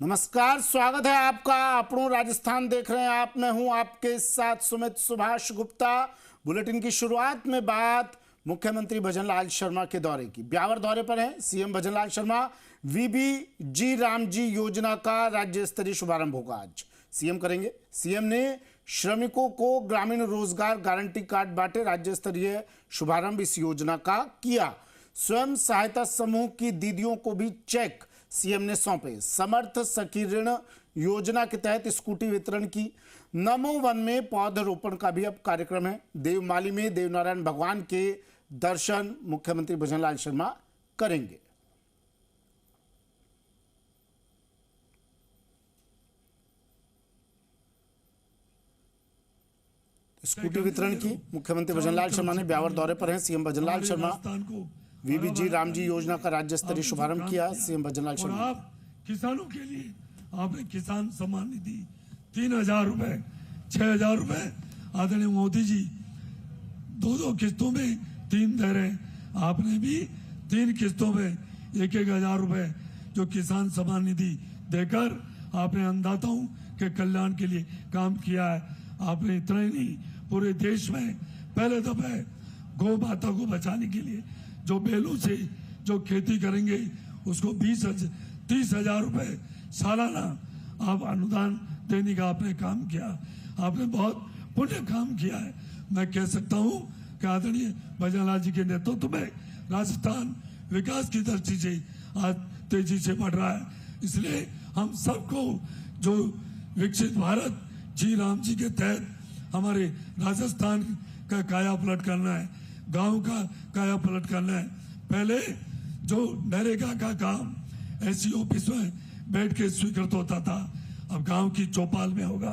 नमस्कार, स्वागत है आपका। अपनों राजस्थान देख रहे हैं आप। मैं हूं आपके साथ सुमित सुभाष गुप्ता। बुलेटिन की शुरुआत में बात मुख्यमंत्री भजनलाल शर्मा के दौरे की। ब्यावर दौरे पर हैं सीएम भजनलाल शर्मा। वीबीजी रामजी योजना का राज्य स्तरीय शुभारंभ होगा आज। सीएम करेंगे। सीएम ने श्रमिकों को ग्रामीण रोजगार गारंटी कार्ड बांटे। राज्य स्तरीय शुभारंभ इस योजना का किया। स्वयं सहायता समूह की दीदियों को भी चेक सीएम ने सौंपे। समर्थ सखी ऋण योजना के तहत स्कूटी वितरण की। नमो वन में पौधरोपण का भी अब कार्यक्रम है। देवमाली में देवनारायण भगवान के दर्शन मुख्यमंत्री भजनलाल शर्मा करेंगे। स्कूटी वितरण की मुख्यमंत्री भजनलाल शर्मा ने ब्यावर दौरे पर हैं सीएम भजनलाल शर्मा। वीबीजी रामजी योजना का राज्य स्तरीय शुभारंभ किया सीएम भजनलाल शर्मा। आप किसानों के लिए आपने किसान सम्मान निधि 3,000 रुपए, 6,000 रुपए आदरणीय मोदी जी दो किस्तों में 3 दे रहे हैं। आपने भी 3 किस्तों में 1,000 रुपए जो किसान सम्मान निधि देकर आपने अन्नदाताओं के कल्याण के लिए काम किया है। आपने इतना ही नहीं, पूरे देश में पहले दफे गौ माता को बचाने के लिए जो बैलों से जो खेती करेंगे उसको 30,000 रुपए सालाना आप अनुदान देने का आपने काम किया। आपने बहुत पुण्य काम किया है। मैं कह सकता हूं कि आदरणीय भजनलाल जी के नेतृत्व में राजस्थान विकास की दृष्टि से आज तेजी से बढ़ रहा है। इसलिए हम सबको जो विकसित भारत जी राम जी के तहत हमारे राजस्थान का काया पलट करना है, गांव का काया पलट करना है। पहले जो नरेगा का काम ऐसी ऑफिस में बैठ के स्वीकृत होता था, अब गांव की चौपाल में होगा।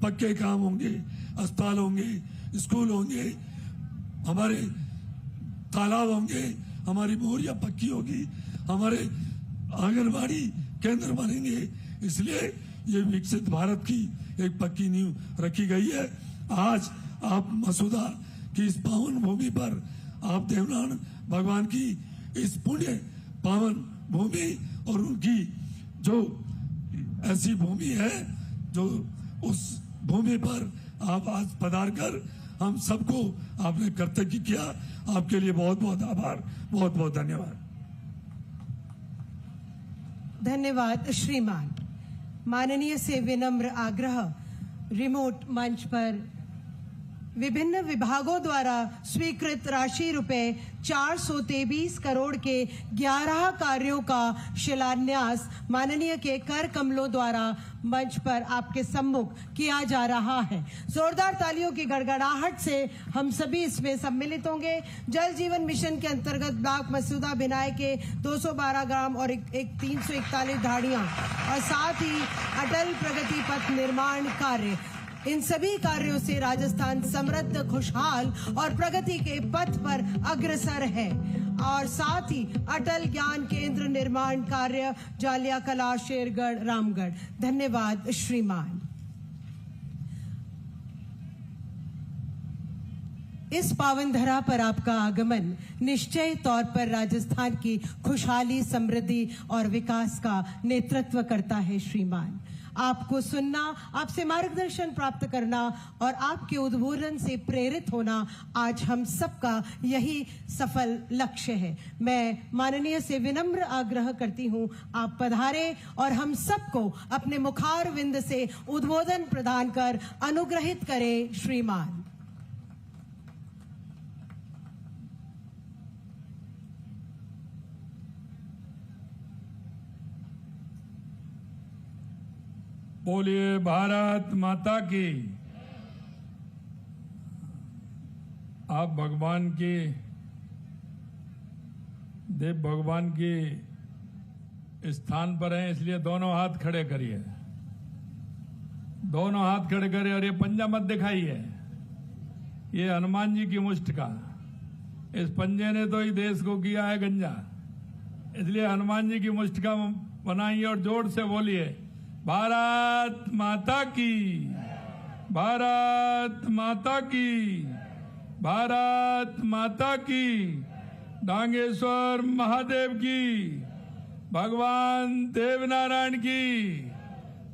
पक्के काम होंगे, अस्पताल होंगे, स्कूल होंगे, हमारे तालाब होंगे, हमारी मोहरिया पक्की होगी, हमारे आंगनबाड़ी केंद्र बनेंगे। इसलिए ये विकसित भारत की एक पक्की नींव रखी गई है। आज आप मसूदा कि इस पावन भूमि पर आप देवनारायण भगवान की इस पुण्य पावन भूमि और उनकी जो ऐसी भूमि है जो उस भूमि पर आप आज पधार कर हम सबको आपने कर्तव्य किया। आपके लिए बहुत बहुत आभार, बहुत बहुत धन्यवाद। धन्यवाद श्रीमान। माननीय से विनम्र आग्रह, रिमोट मंच पर विभिन्न विभागों द्वारा स्वीकृत राशि रुपए 423 करोड़ के 11 कार्यों का शिलान्यास माननीय के कर कमलों द्वारा मंच पर आपके सम्मुख किया जा रहा है। जोरदार तालियों की गड़गड़ाहट से हम सभी इसमें सम्मिलित होंगे। जल जीवन मिशन के अंतर्गत ब्लॉक मसूदा बिनाए के 212 ग्राम और 341 धाड़ियां और साथ ही अटल प्रगति पथ निर्माण कार्य, इन सभी कार्यों से राजस्थान समृद्ध, खुशहाल और प्रगति के पथ पर अग्रसर है। और साथ ही अटल ज्ञान केंद्र निर्माण कार्य जालिया कला, शेरगढ़, रामगढ़। धन्यवाद श्रीमान। इस पावन धरा पर आपका आगमन निश्चय तौर पर राजस्थान की खुशहाली, समृद्धि और विकास का नेतृत्व करता है श्रीमान। आपको सुनना, आपसे मार्गदर्शन प्राप्त करना और आपके उद्बोधन से प्रेरित होना आज हम सबका यही सफल लक्ष्य है। मैं माननीय से विनम्र आग्रह करती हूं, आप पधारे और हम सबको अपने मुखार विंद से उद्बोधन प्रदान कर अनुग्रहित करें श्रीमान। बोलिए भारत माता की। आप भगवान के देव भगवान के स्थान पर हैं, इसलिए दोनों हाथ खड़े करिए। दोनों हाथ खड़े करिए और ये पंजा मत दिखाइए। ये हनुमान जी की मुष्ट का, इस पंजे ने तो ही देश को किया है गंजा, इसलिए हनुमान जी की मुष्ट का बनाइए और जोर से बोलिए भारत माता की, भारत माता की, भारत माता की। डांगेश्वर महादेव की, भगवान देवनारायण की,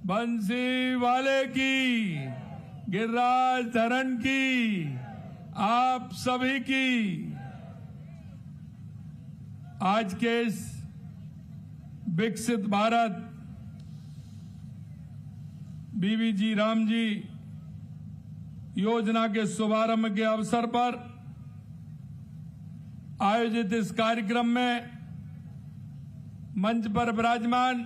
बंसी वाले की, गिरिराज धरण की, आप सभी की। आज के इस विकसित भारत बीबीजी रामजी योजना के शुभारंभ के अवसर पर आयोजित इस कार्यक्रम में मंच पर विराजमान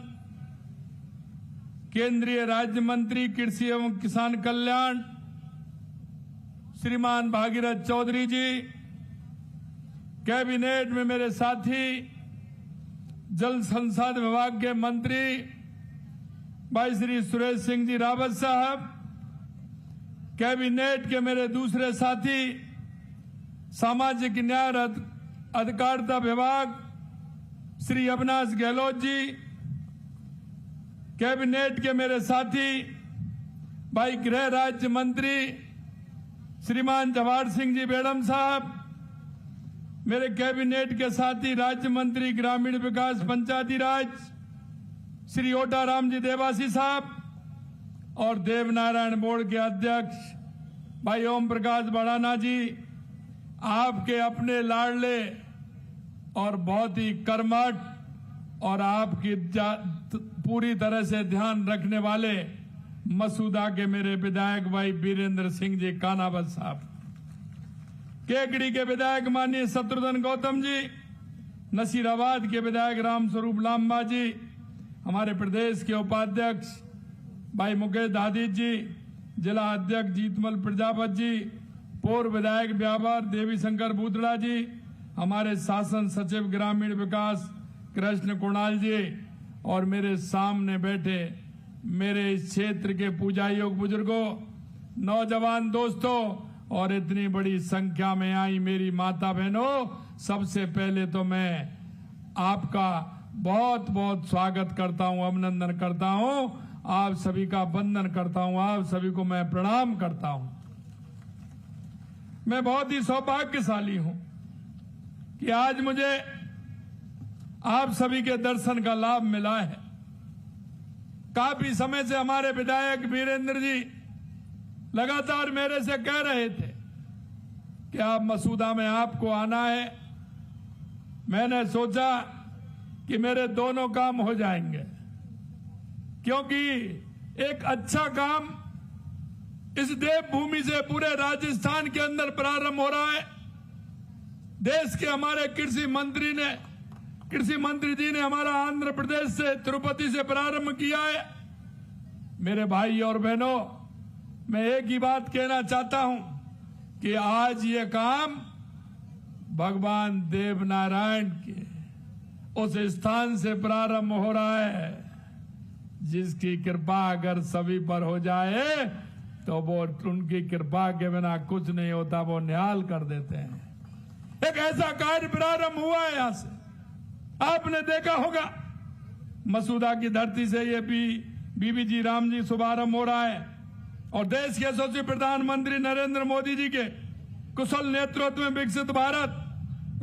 केंद्रीय राज्य मंत्री कृषि एवं किसान कल्याण श्रीमान भागीरथ चौधरी जी, कैबिनेट में मेरे साथी जल संसाधन विभाग के मंत्री भाई श्री सुरेश सिंह जी रावत साहब, कैबिनेट के मेरे दूसरे साथी सामाजिक न्याय अधिकारिता विभाग श्री अविनाश गहलोत जी, कैबिनेट के मेरे साथी भाई गृह राज्य मंत्री श्रीमान जवाहर सिंह जी बेड़म साहब, मेरे कैबिनेट के साथी राज्य मंत्री ग्रामीण विकास पंचायती राज श्री ओटाराम जी देवासी साहब और देवनारायण बोर्ड के अध्यक्ष भाई ओम प्रकाश बड़ाना जी, आपके अपने लाडले और बहुत ही कर्मठ और आपकी पूरी तरह से ध्यान रखने वाले मसूदा के मेरे विधायक भाई वीरेंद्र सिंह जी कानावत साहब, केकड़ी के विधायक माननीय शत्रुघ्न गौतम जी, नसीराबाद के विधायक रामस्वरूप लांबा जी, हमारे प्रदेश के उपाध्यक्ष भाई मुकेश दादित जी, जिला अध्यक्ष जीतमल प्रजापत जी, पूर्व विधायक व्यापार देवी शंकर बूदड़ा जी, हमारे शासन सचिव ग्रामीण विकास कृष्ण कुणाल जी और मेरे सामने बैठे मेरे इस क्षेत्र के पूजा योग बुजुर्गों, नौजवान दोस्तों और इतनी बड़ी संख्या में आई मेरी माता बहनों, सबसे पहले तो मैं आपका बहुत बहुत स्वागत करता हूं, अभिनंदन करता हूं, आप सभी का वंदन करता हूं, आप सभी को मैं प्रणाम करता हूं। मैं बहुत ही सौभाग्यशाली हूं कि आज मुझे आप सभी के दर्शन का लाभ मिला है। काफी समय से हमारे विधायक वीरेंद्र जी लगातार मेरे से कह रहे थे कि आप मसूदा में आपको आना है। मैंने सोचा कि मेरे दोनों काम हो जाएंगे, क्योंकि एक अच्छा काम इस देवभूमि से पूरे राजस्थान के अंदर प्रारंभ हो रहा है। देश के हमारे कृषि मंत्री जी ने हमारा आंध्र प्रदेश से तिरुपति से प्रारंभ किया है। मेरे भाई और बहनों, मैं एक ही बात कहना चाहता हूं कि आज ये काम भगवान देवनारायण के उस स्थान से प्रारंभ हो रहा है जिसकी कृपा अगर सभी पर हो जाए तो वो उनकी कृपा के बिना कुछ नहीं होता, वो निहाल कर देते हैं। एक ऐसा कार्य प्रारंभ हुआ है यहां से, आपने देखा होगा मसूदा की धरती से ये बीबीजी रामजी शुभारंभ हो रहा है और देश के यशस्वी प्रधानमंत्री नरेंद्र मोदी जी के कुशल नेतृत्व में विकसित भारत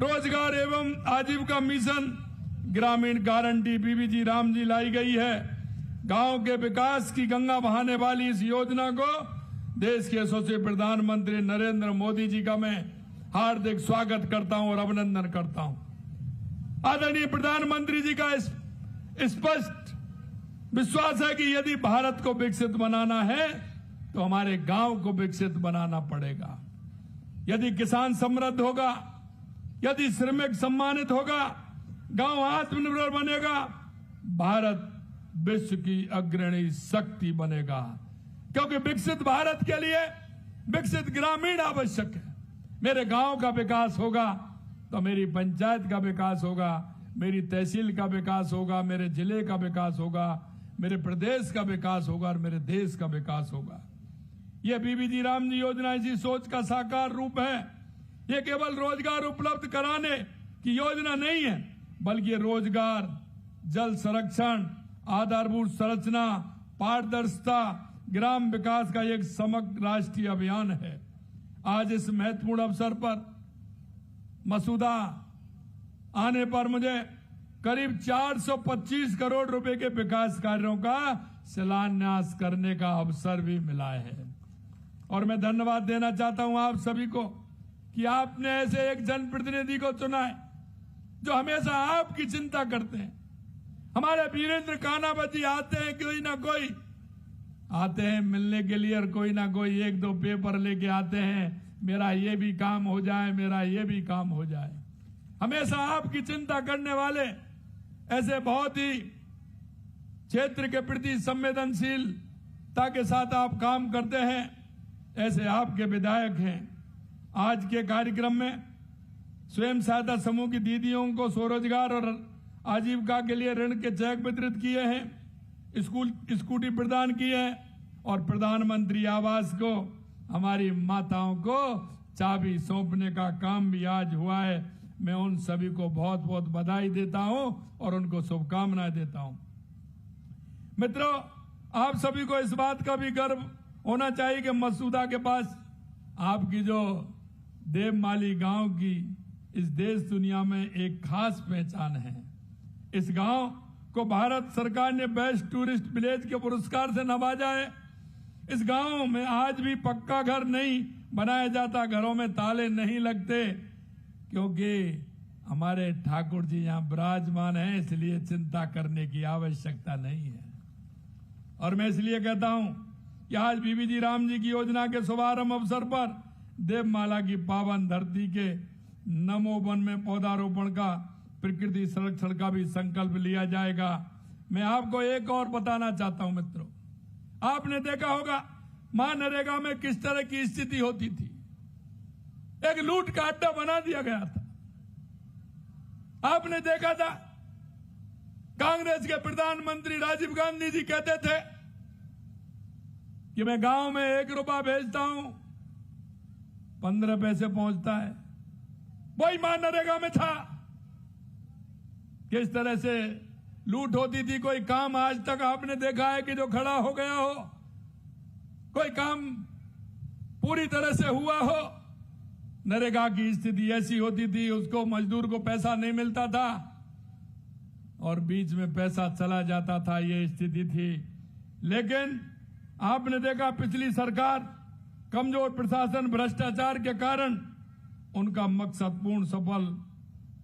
रोजगार एवं आजीविका मिशन ग्रामीण गारंटी बीबीजी रामजी लाई गई है। गांव के विकास की गंगा बहाने वाली इस योजना को देश के यशस्वी प्रधानमंत्री नरेंद्र मोदी जी का मैं हार्दिक स्वागत करता हूं और अभिनंदन करता हूं। आदरणीय प्रधानमंत्री जी का स्पष्ट विश्वास है कि यदि भारत को विकसित बनाना है तो हमारे गांव को विकसित बनाना पड़ेगा। यदि किसान समृद्ध होगा, यदि श्रमिक सम्मानित होगा, गांव आत्मनिर्भर बनेगा, भारत विश्व की अग्रणी शक्ति बनेगा। क्योंकि विकसित भारत के लिए विकसित ग्रामीण आवश्यक है। मेरे गांव का विकास होगा तो मेरी पंचायत का विकास होगा, मेरी तहसील का विकास होगा, मेरे जिले का विकास होगा, मेरे प्रदेश का विकास होगा और मेरे देश का विकास होगा। यह बीबीजी रामजी योजना इसी सोच का साकार रूप है। यह केवल रोजगार उपलब्ध कराने की योजना नहीं है, बल्कि रोजगार, जल संरक्षण, आधारभूत संरचना, पारदर्शिता, ग्राम विकास का एक समग्र राष्ट्रीय अभियान है। आज इस महत्वपूर्ण अवसर पर मसूदा आने पर मुझे करीब 425 करोड़ रुपए के विकास कार्यों का शिलान्यास करने का अवसर भी मिला है। और मैं धन्यवाद देना चाहता हूं आप सभी को कि आपने ऐसे एक जनप्रतिनिधि को चुना है जो हमेशा आपकी चिंता करते हैं। हमारे वीरेंद्र कानावत जी आते हैं, कोई ना कोई आते हैं मिलने के लिए, और कोई ना कोई एक दो पेपर लेके आते हैं, मेरा ये भी काम हो जाए, मेरा ये भी काम हो जाए। हमेशा आपकी चिंता करने वाले ऐसे बहुत ही क्षेत्र के प्रति संवेदनशीलता के साथ आप काम करते हैं, ऐसे आपके विधायक हैं। आज के कार्यक्रम में स्वयं सहायता समूह की दीदियों को स्वरोजगार और आजीविका के लिए ऋण के चेक वितरित किए हैं, स्कूटी प्रदान किए हैं, और प्रधानमंत्री आवास को हमारी माताओं को चाबी सौंपने का काम भी आज हुआ है। मैं उन सभी को बहुत बहुत बधाई देता हूं और उनको शुभकामनाएं देता हूं। मित्रों, आप सभी को इस बात का भी गर्व होना चाहिए कि मसूदा के पास आपकी जो देवमाली गांव की इस देश दुनिया में एक खास पहचान है। इस गांव को भारत सरकार ने बेस्ट टूरिस्ट विलेज के पुरस्कार से नवाजा है। इस गांव में आज भी पक्का घर नहीं बनाया जाता, घरों में ताले नहीं लगते, क्योंकि हमारे ठाकुर जी यहां विराजमान हैं, इसलिए चिंता करने की आवश्यकता नहीं है। और मैं इसलिए कहता हूं कि आज बीबीजी राम जी की योजना के शुभारंभ अवसर पर देवमाला की पावन धरती के नमो वन में पौधारोपण का, प्रकृति संरक्षण का भी संकल्प लिया जाएगा। मैं आपको एक और बताना चाहता हूं मित्रों, आपने देखा होगा मनरेगा में किस तरह की स्थिति होती थी। एक लूट का अड्डा बना दिया गया था। आपने देखा था कांग्रेस के प्रधानमंत्री राजीव गांधी जी कहते थे कि मैं गांव में 1 रुपया भेजता हूं, 15 पैसे पहुंचता है। वही मनरेगा में था। किस तरह से लूट होती थी। कोई काम आज तक आपने देखा है कि जो खड़ा हो गया हो, कोई काम पूरी तरह से हुआ हो। नरेगा की स्थिति ऐसी होती थी, उसको मजदूर को पैसा नहीं मिलता था और बीच में पैसा चला जाता था, ये स्थिति थी। लेकिन आपने देखा पिछली सरकार, कमजोर प्रशासन, भ्रष्टाचार के कारण उनका मकसद पूर्ण सफल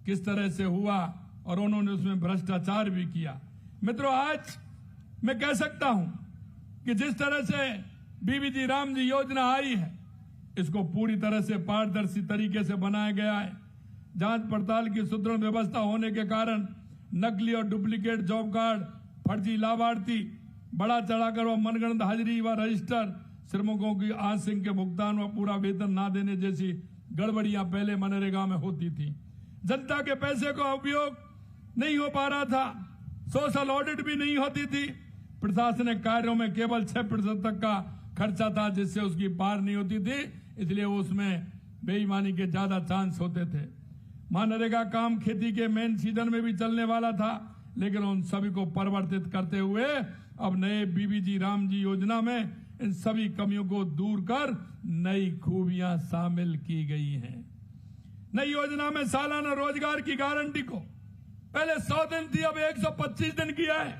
किस तरह से हुआ और उन्होंने उसमें भ्रष्टाचार भी किया। मित्रों, आज मैं कह सकता हूं कि जिस तरह से बीबीजी राम जी योजना आई है, इसको पूरी तरह से पारदर्शी तरीके से बनाया गया है। जांच पड़ताल की सुदृढ़ व्यवस्था होने के कारण नकली और डुप्लीकेट जॉब कार्ड, फर्जी लाभार्थी, बड़ा चढ़ाकर व मनगढ़ंत हाजिरी व रजिस्टर, श्रमिकों की आंशिक के भुगतान व पूरा वेतन ना देने जैसी गड़बड़ियां पहले मनरेगा में होती थी। जनता के पैसे का उपयोग नहीं हो पा रहा था, सोशल ऑडिट भी नहीं होती थी, प्रशासनिक कार्यों में केवल 6% तक का खर्चा था, जिससे उसकी पार नहीं होती थी, इसलिए उसमें बेईमानी के ज्यादा चांस होते थे। मनरेगा काम खेती के मेन सीजन में भी चलने वाला था, लेकिन उन सभी को परिवर्तित करते हुए अब नए बीबीजी राम जी योजना में इन सभी कमियों को दूर कर नई खूबियां शामिल की गई हैं। नई योजना में सालाना रोजगार की गारंटी को पहले 100 दिन थी, अब 125 दिन किया है।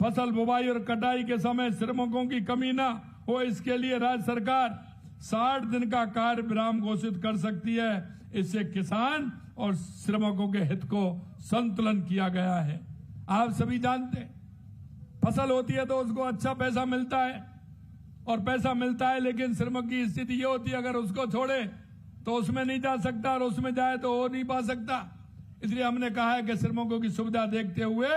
फसल बुवाई और कटाई के समय श्रमिकों की कमी न हो, इसके लिए राज्य सरकार 60 दिन का कार्य विराम घोषित कर सकती है। इससे किसान और श्रमिकों के हित को संतुलन किया गया है। आप सभी जानते हैं, फसल होती है तो उसको अच्छा पैसा मिलता है और पैसा मिलता है, लेकिन श्रमिक की स्थिति ये होती है अगर उसको छोड़े तो उसमें नहीं जा सकता और उसमें जाए तो हो नहीं पा सकता। इसलिए हमने कहा है कि श्रमिकों की सुविधा देखते हुए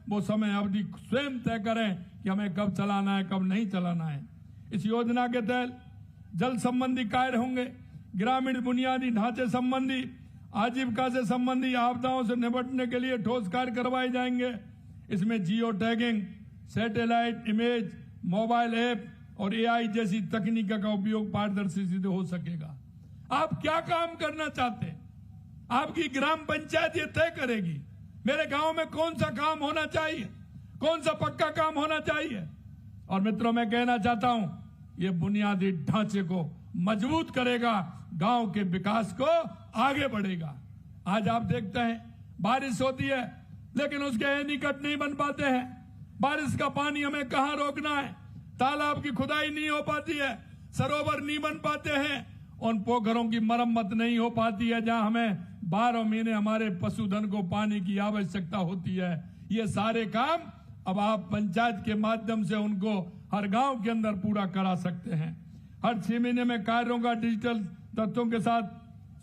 वो समय अवधि स्वयं तय करें कि हमें कब चलाना है, कब नहीं चलाना है। इस योजना के तहत जल संबंधी कार्य होंगे, ग्रामीण बुनियादी ढांचे संबंधी, आजीविका से संबंधी आपदाओं से निपटने के लिए ठोस कार्य करवाए जाएंगे। इसमें geo tagging, satellite image, mobile app और एआई जैसी तकनीक का उपयोग पारदर्शी से हो सकेगा। आप क्या काम करना चाहते हैं, आपकी ग्राम पंचायत ये तय करेगी। मेरे गांव में कौन सा काम होना चाहिए, कौन सा पक्का काम होना चाहिए। और मित्रों, मैं कहना चाहता हूं, ये बुनियादी ढांचे को मजबूत करेगा, गांव के विकास को आगे बढ़ेगा। आज आप देखते हैं बारिश होती है, लेकिन उसके एनीकट नहीं बन पाते हैं। बारिश का पानी हमें कहां रोकना है, तालाब की खुदाई नहीं हो पाती है, सरोवर नहीं बन पाते हैं, उन पोखरों की मरम्मत नहीं हो पाती है जहां हमें 12 महीने हमारे पशुधन को पानी की आवश्यकता होती है। ये सारे काम अब आप पंचायत के माध्यम से उनको हर गांव के अंदर पूरा करा सकते हैं। हर 6 महीने में कार्यों का डिजिटल तत्वों के साथ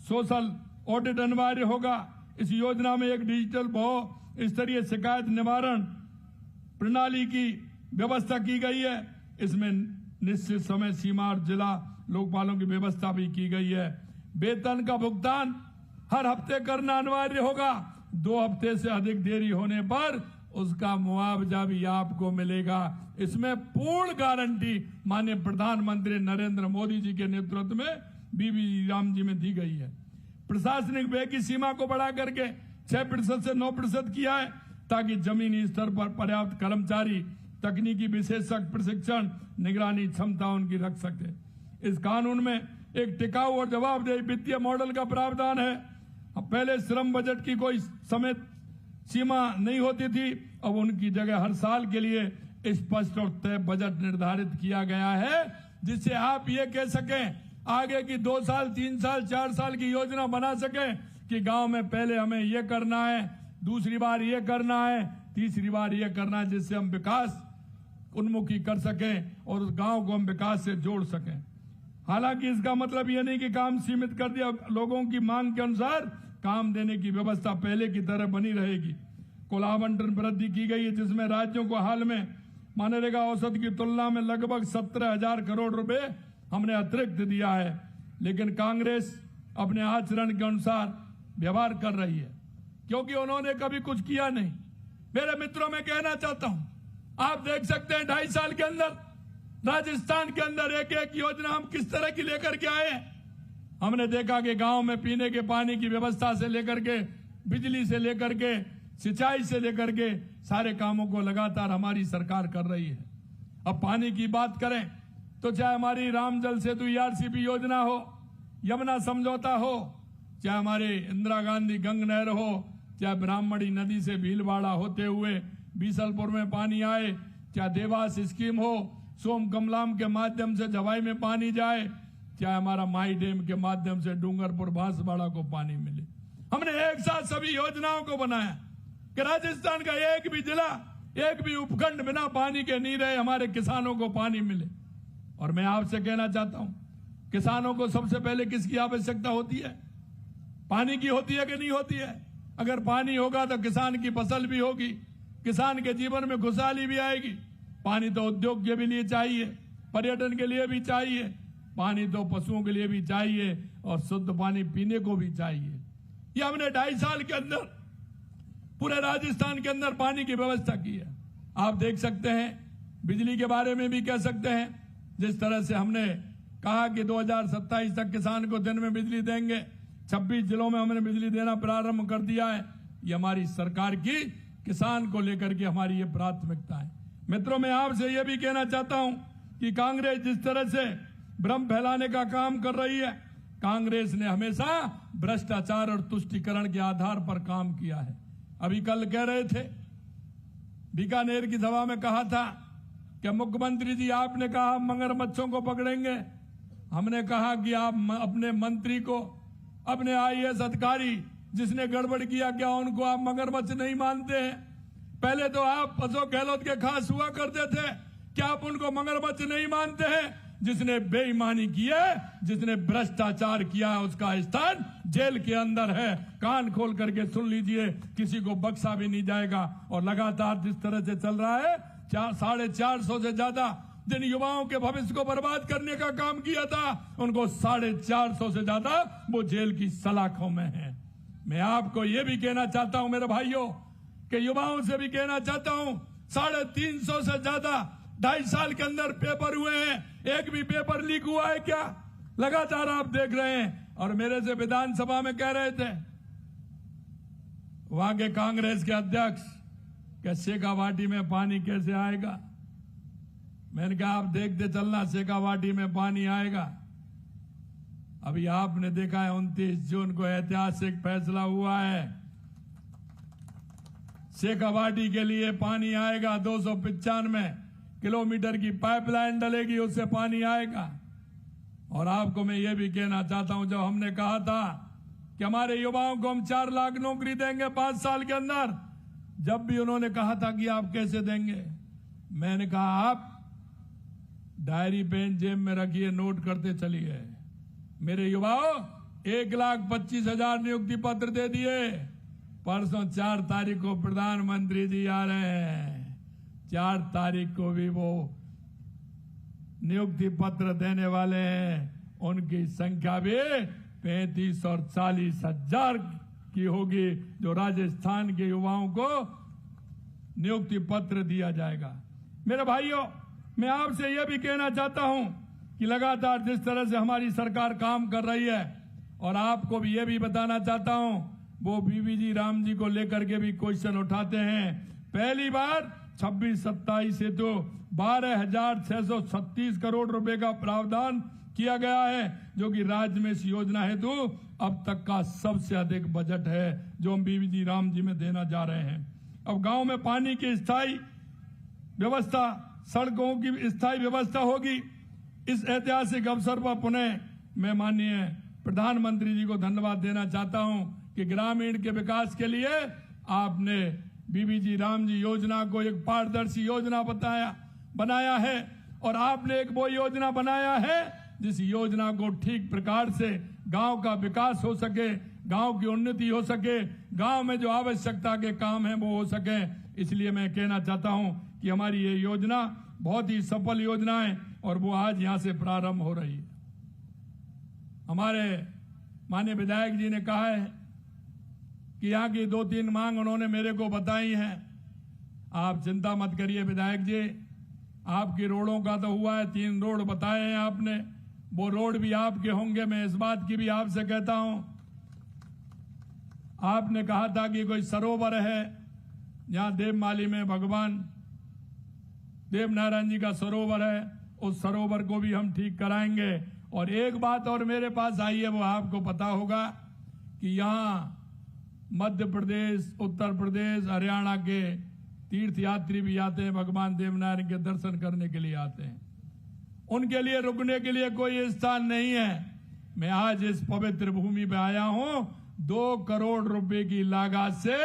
सोशल ऑडिट अनिवार्य होगा। इस योजना में एक डिजिटल बहु स्तरीय शिकायत निवारण प्रणाली की व्यवस्था की गई है। इसमें निश्चित समय सीमा और जिला लोकपालों की व्यवस्था भी की गई है। वेतन का भुगतान हर हफ्ते करना अनिवार्य होगा। 2 हफ्ते से अधिक देरी होने पर उसका मुआवजा भी आपको मिलेगा। इसमें पूर्ण गारंटी माननीय प्रधानमंत्री नरेंद्र मोदी जी के नेतृत्व में बीबी राम जी में दी गई है। प्रशासनिक व्यय की सीमा को बढ़ा करके 6% से 9% किया है, ताकि जमीनी स्तर पर पर्याप्त कर्मचारी तकनीकी विशेषज्ञ प्रशिक्षण निगरानी क्षमता उनकी रख सके। इस कानून में एक टिकाऊ और जवाबदेह वित्तीय मॉडल का प्रावधान है। पहले श्रम बजट की कोई समय सीमा नहीं होती थी, अब उनकी जगह हर साल के लिए स्पष्ट और तय बजट निर्धारित किया गया है, जिससे आप ये कह सकें आगे की 2 साल 3 साल 4 साल की योजना बना सकें कि गांव में पहले हमें ये करना है, दूसरी बार ये करना है, तीसरी बार ये करना है, जिससे हम विकास उन्मुखी कर सकें और उस गांव को हम विकास से जोड़ सकें। हालांकि इसका मतलब ये नहीं कि काम सीमित कर दिया, लोगों की मांग के अनुसार काम देने की व्यवस्था पहले की तरह बनी रहेगी। कुल आवंटन वृद्धि की गई है, जिसमें राज्यों को हाल में मनरेगा औसत की तुलना में लगभग 17,000 करोड़ रुपए हमने अतिरिक्त दिया है। लेकिन कांग्रेस अपने आचरण के अनुसार व्यवहार कर रही है, क्योंकि उन्होंने कभी कुछ किया नहीं। मेरे मित्रों, में कहना चाहता हूं, आप देख सकते हैं 2.5 साल के अंदर राजस्थान के अंदर एक एक योजना हम किस तरह की लेकर के आए हैं। हमने देखा कि गांव में पीने के पानी की व्यवस्था से लेकर के बिजली से लेकर के सिंचाई से लेकर के सारे कामों को लगातार हमारी सरकार कर रही है। अब पानी की बात करें तो चाहे हमारी राम जल सेतु ERCP योजना हो, यमुना समझौता हो, चाहे हमारे इंदिरा गांधी गंग नहर हो, चाहे ब्राह्मणी नदी से भीलवाड़ा होते हुए बीसलपुर में पानी आए, चाहे देवास स्कीम हो, सोम कमलाम के माध्यम से जवाई में पानी जाए, चाहे हमारा माई डैम के माध्यम से डूंगरपुर बांसवाड़ा को पानी मिले। हमने एक साथ सभी योजनाओं को बनाया कि राजस्थान का एक भी जिला, एक भी उपखंड बिना पानी के नहीं रहे, हमारे किसानों को पानी मिले। और मैं आपसे कहना चाहता हूं, किसानों को सबसे पहले किसकी आवश्यकता होती है? पानी की होती है कि नहीं होती है? अगर पानी होगा तो किसान की फसल भी होगी, किसान के जीवन में खुशहाली भी आएगी। पानी तो उद्योग के भी लिए चाहिए, पर्यटन के लिए भी चाहिए, पानी तो पशुओं के लिए भी चाहिए और शुद्ध पानी पीने को भी चाहिए। ये हमने 2.5 साल के अंदर पूरे राजस्थान के अंदर पानी की व्यवस्था की है। आप देख सकते हैं, बिजली के बारे में भी कह सकते हैं। जिस तरह से हमने कहा कि 2027 तक किसान को दिन में बिजली देंगे, 26 जिलों में हमने बिजली देना प्रारंभ कर दिया है। ये हमारी सरकार की किसान को लेकर के हमारी ये प्राथमिकता है। मित्रों, मैं आपसे ये भी कहना चाहता हूं कि कांग्रेस जिस तरह से भ्रम फैलाने का काम कर रही है, कांग्रेस ने हमेशा भ्रष्टाचार और तुष्टीकरण के आधार पर काम किया है। अभी कल कह रहे थे, बीकानेर की सभा में कहा था कि मुख्यमंत्री जी आपने कहा मगरमच्छों को पकड़ेंगे। हमने कहा कि आप अपने मंत्री को, अपने IAS अधिकारी जिसने गड़बड़ किया, क्या उनको आप मगरमच्छ नहीं मानते हैं? पहले तो आप अशोक गहलोत के खास हुआ करते थे, क्या आप उनको मगरमच्छ नहीं मानते हैं? जिसने बेईमानी की है, जिसने भ्रष्टाचार किया है, उसका स्थान जेल के अंदर है। कान खोल करके सुन लीजिए, किसी को बख्शा भी नहीं जाएगा। और लगातार जिस तरह से चल रहा है, 450 से ज्यादा जिन युवाओं के भविष्य को बर्बाद करने का काम किया था, उनको 450 से ज्यादा वो जेल की सलाखों में है। मैं आपको ये भी कहना चाहता हूं मेरे भाइयों, कि युवाओं से भी कहना चाहता हूं, 350 से ज्यादा 2.5 साल के अंदर पेपर हुए हैं, एक भी पेपर लीक हुआ है क्या? लगातार आप देख रहे हैं। और मेरे से विधानसभा में कह रहे थे वहां के कांग्रेस के अध्यक्ष कि शेखावाटी में पानी कैसे आएगा। मैंने कहा आप देखते चलना, शेखावाटी में पानी आएगा। अभी आपने देखा है 29 जून को ऐतिहासिक फैसला हुआ है। शेखावाटी के लिए पानी आएगा, 295 किलोमीटर की पाइपलाइन डलेगी, उससे पानी आएगा। और आपको मैं ये भी कहना चाहता हूं, जब हमने कहा था कि हमारे युवाओं को हम 4 लाख नौकरी देंगे 5 साल के अंदर, जब भी उन्होंने कहा था कि आप कैसे देंगे, मैंने कहा आप डायरी पेन जेब में रखिए, नोट करते चलिए। मेरे युवाओं 1,25,000 नियुक्ति पत्र दे दिए। परसों 4 तारीख को प्रधानमंत्री जी आ रहे हैं, 4 तारीख को भी वो नियुक्ति पत्र देने वाले हैं। उनकी संख्या भी 35 और 40 हजार की होगी, जो राजस्थान के युवाओं को नियुक्ति पत्र दिया जाएगा। मेरे भाइयों, मैं आपसे यह भी कहना चाहता हूं कि लगातार जिस तरह से हमारी सरकार काम कर रही है, और आपको भी यह भी बताना चाहता हूं, वो बीबीजी राम जी को लेकर के भी क्वेश्चन उठाते हैं। पहली बार 26-27 से तो 12,636 करोड़ रुपए का प्रावधान किया गया है, जो कि राज्य में इस योजना हेतु अब तक का सबसे अधिक बजट है जो हम बीबीजी राम जी में देना जा रहे हैं। अब गांव में पानी की स्थायी व्यवस्था, सड़कों की स्थायी व्यवस्था होगी। इस ऐतिहासिक अवसर पर पुनः मैं माननीय प्रधानमंत्री जी को धन्यवाद देना चाहता हूं कि ग्रामीण के विकास के लिए आपने बीबीजी राम जी योजना को एक पारदर्शी योजना बनाया है, और आपने एक वो योजना बनाया है जिस योजना को ठीक प्रकार से गांव का विकास हो सके, गांव की उन्नति हो सके, गांव में जो आवश्यकता के काम है वो हो सके। इसलिए मैं कहना चाहता हूं कि हमारी ये योजना बहुत ही सफल योजना है, और वो आज यहां से प्रारंभ हो रही है। हमारे माननीय विधायक जी ने कहा है कि यहाँ की 2-3 मांग उन्होंने मेरे को बताई हैं। आप चिंता मत करिए विधायक जी, आपकी रोडों का तो हुआ है, 3 रोड बताए हैं आपने, वो रोड भी आपके होंगे। मैं इस बात की भी आपसे कहता हूं, आपने कहा था कि कोई सरोवर है जहां देवमाली में भगवान देवनारायण जी का सरोवर है, उस सरोवर को भी हम ठीक कराएंगे। और एक बात और मेरे पास आई है, वो आपको पता होगा कि यहाँ मध्य प्रदेश, उत्तर प्रदेश, हरियाणा के तीर्थ यात्री भी आते हैं, भगवान देवनारायण के दर्शन करने के लिए आते हैं। उनके लिए रुकने के लिए कोई स्थान नहीं है। मैं आज इस पवित्र भूमि पे आया हूं, 2 करोड़ रुपए की लागत से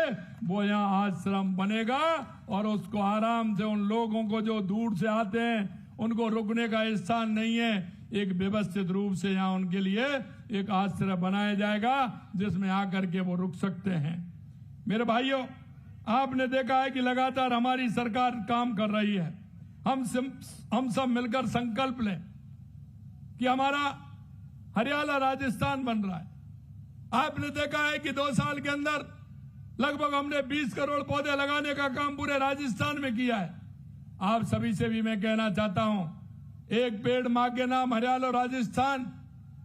वो यहाँ आश्रम बनेगा, और उसको आराम से उन लोगों को जो दूर से आते हैं उनको रुकने का स्थान नहीं है, एक व्यवस्थित रूप से यहाँ उनके लिए एक आश्रय बनाया जाएगा जिसमें आकर के वो रुक सकते हैं। मेरे भाइयों, आपने देखा है कि लगातार हमारी सरकार काम कर रही है। हम सब मिलकर संकल्प लें कि हमारा हरियाणा राजस्थान बन रहा है। आपने देखा है कि 2 साल के अंदर लगभग हमने 20 करोड़ पौधे लगाने का काम पूरे राजस्थान में किया है। आप सभी से भी मैं कहना चाहता हूं, एक पेड़ मां के नाम हरियाणा और राजस्थान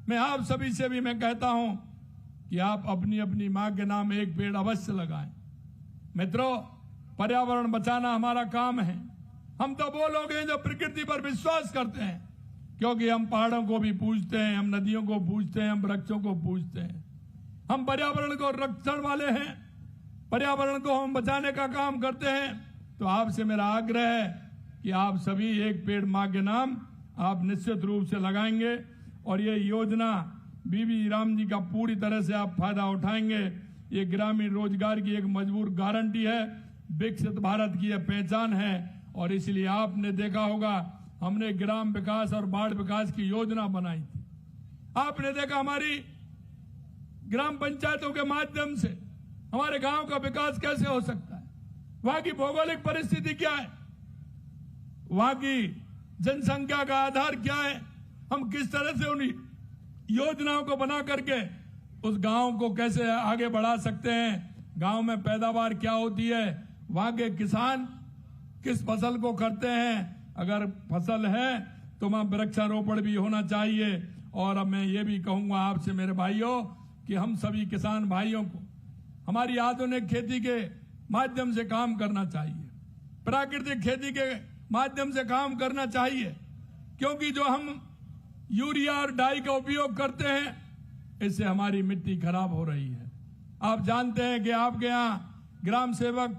में आप सभी से भी मैं कहता हूं कि आप अपनी अपनी मां के नाम एक पेड़ अवश्य लगाएं। मित्रों, पर्यावरण बचाना हमारा काम है। हम तो वो लोग हैं जो प्रकृति पर विश्वास करते हैं, क्योंकि हम पहाड़ों को भी पूजते हैं, हम नदियों को पूजते हैं, हम वृक्षों को पूजते हैं। हम पर्यावरण को रक्षण वाले हैं, पर्यावरण को हम बचाने का काम करते हैं। तो आपसे मेरा आग्रह है कि आप सभी एक पेड़ मां के नाम आप निश्चित रूप से लगाएंगे, और ये योजना बीबीजी राम जी का पूरी तरह से आप फायदा उठाएंगे। ये ग्रामीण रोजगार की एक मजबूत गारंटी है, विकसित भारत की यह पहचान है। और इसलिए आपने देखा होगा हमने ग्राम विकास और बाढ़ विकास की योजना बनाई थी। आपने देखा हमारी ग्राम पंचायतों के माध्यम से हमारे गांव का विकास कैसे हो सकता है। वहां की भौगोलिक परिस्थिति क्या है, वहां की जनसंख्या का आधार क्या है, हम किस तरह से उन योजनाओं को बना करके उस गांव को कैसे आगे बढ़ा सकते हैं, गांव में पैदावार क्या होती है, वहां के किसान किस फसल को करते हैं। अगर फसल है तो वहां वृक्षारोपण भी होना चाहिए। और अब मैं ये भी कहूंगा आपसे मेरे भाइयों कि हम सभी किसान भाइयों को हमारी आधुनिक खेती के माध्यम से काम करना चाहिए, प्राकृतिक खेती के माध्यम से काम करना चाहिए, क्योंकि जो हम यूरिया और डाई का उपयोग करते हैं इससे हमारी मिट्टी खराब हो रही है। आप जानते हैं कि आपके यहाँ ग्राम सेवक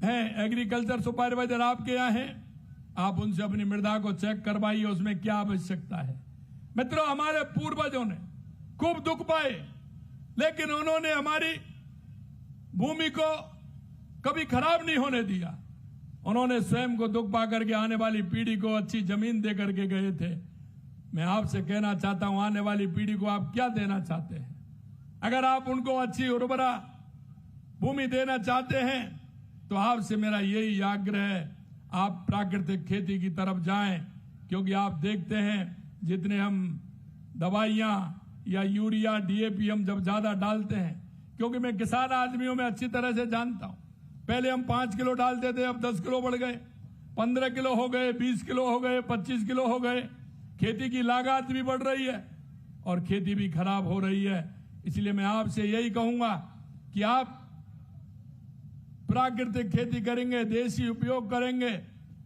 हैं एग्रीकल्चर सुपरवाइजर आपके यहाँ हैं, आप उनसे अपनी मृदा को चेक करवाइए उसमें क्या आवश्यकता है। मित्रों, हमारे पूर्वजों ने खूब दुख पाए, लेकिन उन्होंने हमारी भूमि को कभी खराब नहीं होने दिया। उन्होंने स्वयं को दुख पा करके आने वाली पीढ़ी को अच्छी जमीन दे करके गए थे। मैं आपसे कहना चाहता हूं, आने वाली पीढ़ी को आप क्या देना चाहते हैं? अगर आप उनको अच्छी उर्वरा भूमि देना चाहते हैं तो आपसे मेरा यही आग्रह है, आप प्राकृतिक खेती की तरफ जाएं, क्योंकि आप देखते हैं जितने हम दवाइयां या यूरिया डीएपी हम जब ज्यादा डालते हैं, क्योंकि मैं किसान आदमियों में अच्छी तरह से जानता हूं, पहले हम 5 किलो डालते थे, अब 10 किलो बढ़ गए, 15 किलो हो गए, 20 किलो हो गए, 25 किलो हो गए। खेती की लागत भी बढ़ रही है और खेती भी खराब हो रही है। इसलिए मैं आपसे यही कहूंगा कि आप प्राकृतिक खेती करेंगे, देसी उपयोग करेंगे,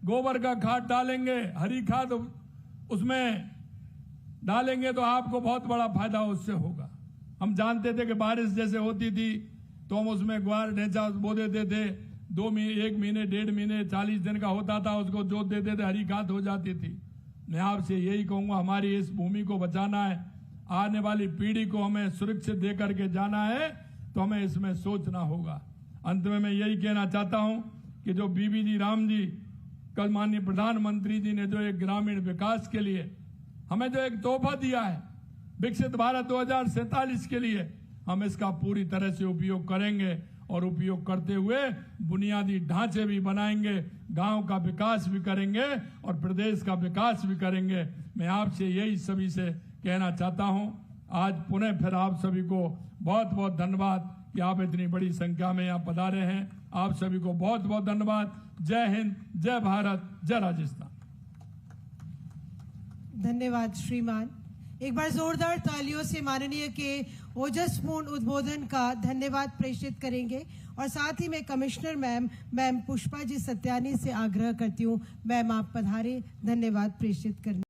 गोबर का खाद डालेंगे, हरी खाद उसमें डालेंगे तो आपको बहुत बड़ा फायदा उससे होगा। हम जानते थे कि बारिश जैसे होती थी तो हम उसमें ग्वार ढेंचा बो देते थे, 1 महीने 1.5 महीने 40 दिन का होता था, उसको जोत देते थे, हरी खाद हो जाती थी। मैं आपसे यही कहूंगा, हमारी इस भूमि को बचाना है, आने वाली पीढ़ी को हमें सुरक्षित दे करके जाना है, तो हमें इसमें सोचना होगा। अंत में मैं यही कहना चाहता हूं कि जो बीबी राम जी कल माननीय प्रधानमंत्री जी ने जो एक ग्रामीण विकास के लिए हमें जो एक तोहफा दिया है विकसित भारत 2047 के लिए, हम इसका पूरी तरह से उपयोग करेंगे और उपयोग करते हुए बुनियादी ढांचे भी बनाएंगे, गांव का विकास भी करेंगे और प्रदेश का विकास भी करेंगे। मैं आपसे यही सभी से कहना चाहता हूं। आज पुनः फिर आप सभी को बहुत बहुत धन्यवाद कि आप इतनी बड़ी संख्या में यहाँ पधारे हैं। आप सभी को बहुत बहुत धन्यवाद। जय हिंद, जय भारत, जय राजस्थान। धन्यवाद श्रीमान। एक बार जोरदार तालियों से माननीय के ओजस्पूर्ण उद्बोधन का धन्यवाद प्रेषित करेंगे। और साथ ही मैं कमिश्नर मैम पुष्पा जी सत्यानी से आग्रह करती हूँ, मैम आप पधारे धन्यवाद प्रेषित करने।